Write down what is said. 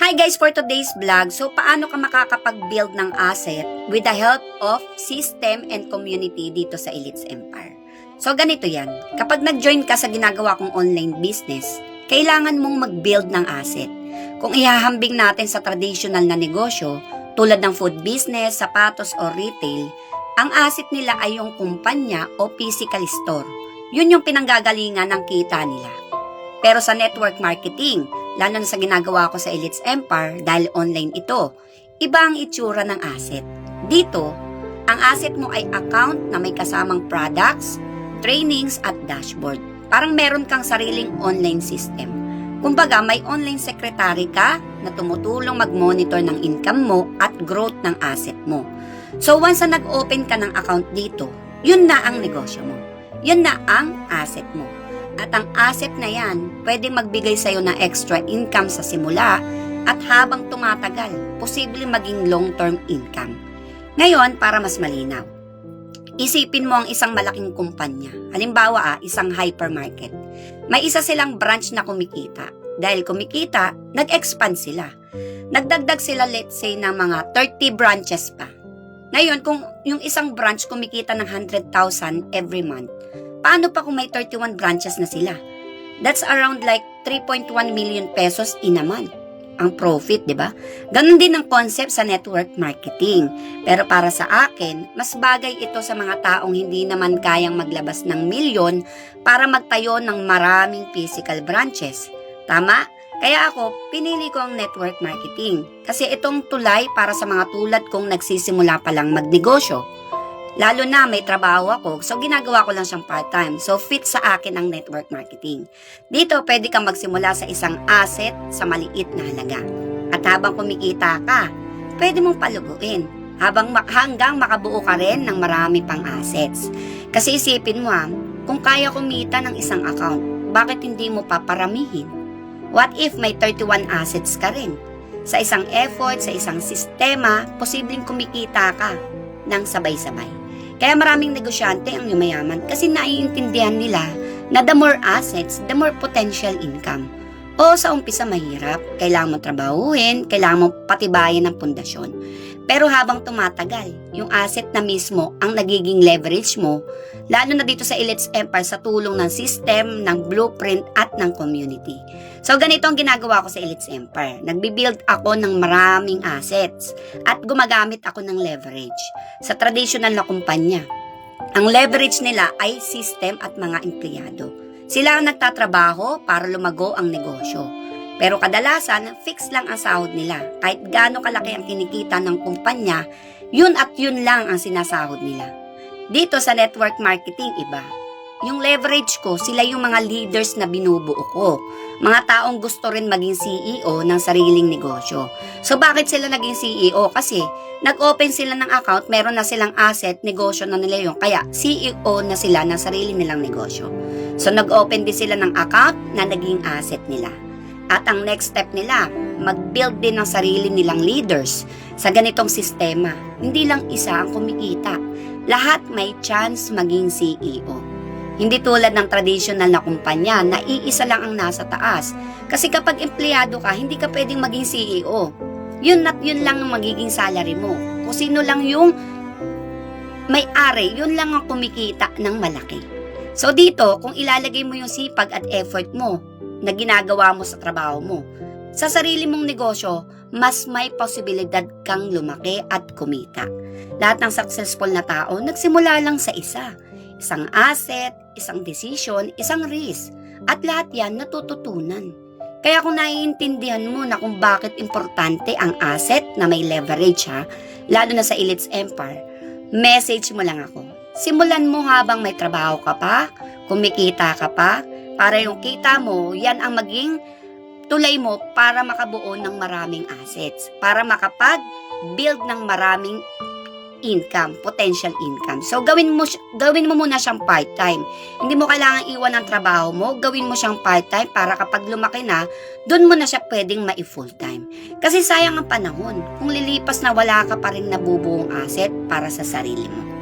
Hi guys, for today's vlog, so paano ka makakapag-build ng asset with the help of system and community dito sa Elites Empire? So ganito yan, kapag nag-join ka sa ginagawa kong online business, kailangan mong mag-build ng asset. Kung ihahambing natin sa traditional na negosyo, tulad ng food business, sapatos o retail, ang asset nila ay yung kumpanya o physical store. Yun yung pinanggagalingan ng kita nila. Pero sa network marketing, lalo na sa ginagawa ko sa Elites Empire dahil online ito, iba ang itsura ng asset. Dito, ang asset mo ay account na may kasamang products, trainings at dashboard. Parang meron kang sariling online system. Kumbaga, may online secretary ka na tumutulong mag-monitor ng income mo at growth ng asset mo. So once na nag-open ka ng account dito, yun na ang negosyo mo. Yun na ang asset mo. At ang asset na yan, pwedeng magbigay sa'yo ng extra income sa simula at habang tumatagal, posibleng maging long-term income. Ngayon, para mas malinaw, isipin mo ang isang malaking kumpanya. Halimbawa, isang hypermarket. May isa silang branch na kumikita. Dahil kumikita, nag-expand sila. Nagdagdag sila, let's say, ng mga 30 branches pa. Ngayon, kung yung isang branch kumikita ng 100,000 every month, paano pa kung may 31 branches na sila? That's around like 3.1 million pesos in a month. Ang profit, di ba? Ganon din ang concept sa network marketing. Pero para sa akin, mas bagay ito sa mga taong hindi naman kayang maglabas ng milyon para magtayo ng maraming physical branches. Tama? Kaya ako, pinili ko ang network marketing. Kasi itong tulay para sa mga tulad kong nagsisimula pa lang magnegosyo. Lalo na may trabaho ako, so ginagawa ko lang siyang part-time. So fit sa akin ang network marketing. Dito, pwede kang magsimula sa isang asset sa maliit na halaga. At habang kumikita ka, pwede mong paluguin. Hanggang makabuo ka rin ng marami pang assets. Kasi isipin mo kung kaya kumita ng isang account, bakit hindi mo paparamihin? What if may 31 assets ka rin? Sa isang effort, sa isang sistema, posibleng kumikita ka ng sabay-sabay. Kaya maraming negosyante ang yumayaman kasi naiintindihan nila na the more assets, the more potential income. O sa umpisa mahirap, kailangan mo trabahuin, kailangan mo patibayan ng pundasyon. Pero habang tumatagal, yung asset na mismo ang nagiging leverage mo, lalo na dito sa Elites Empire sa tulong ng system, ng blueprint at ng community. So ganito ang ginagawa ko sa Elites Empire. Nagbibuild ako ng maraming assets at gumagamit ako ng leverage. Sa traditional na kumpanya, ang leverage nila ay system at mga empleyado. Sila ang nagtatrabaho para lumago ang negosyo. Pero kadalasan, fix lang ang sahod nila. Kahit gaano kalaki ang kinikita ng kumpanya, yun at yun lang ang sinasahod nila. Dito sa network marketing, iba. Yung leverage ko, sila yung mga leaders na binubuo ko. Mga taong gusto rin maging CEO ng sariling negosyo. So bakit sila naging CEO? Kasi nag-open sila ng account, meron na silang asset, negosyo na nila yun. Kaya CEO na sila ng sarili nilang negosyo. So nag-open din sila ng account na naging asset nila. At ang next step nila, mag-build din ng sarili nilang leaders sa ganitong sistema. Hindi lang isa ang kumikita. Lahat may chance maging CEO. Hindi tulad ng traditional na kumpanya na iisa lang ang nasa taas. Kasi kapag empleyado ka, hindi ka pwedeng maging CEO. Yun at yun lang ang magiging salary mo. Kung sino lang yung may-ari, yun lang ang kumikita ng malaki. So dito, kung ilalagay mo yung sipag at effort mo, na ginagawa mo sa trabaho mo, sa sarili mong negosyo, mas may posibilidad kang lumaki at kumita. Lahat ng successful na tao, nagsimula lang sa isa. Isang asset, isang decision, isang risk. At lahat yan natututunan. Kaya kung naiintindihan mo na kung bakit importante ang asset na may leverage lalo na sa Elites Empire, message mo lang ako. Simulan mo habang may trabaho ka pa, kumikita ka pa, para yung kita mo, yan ang maging tulay mo para makabuo ng maraming assets. Para makapag-build ng maraming income, potential income. So, gawin mo muna siyang part-time. Hindi mo kailangan iwan ang trabaho mo. Gawin mo siyang part-time para kapag lumaki na, doon mo na siya pwedeng mai-full-time. Kasi sayang ang panahon kung lilipas na wala ka pa rin nabubuong asset para sa sarili mo.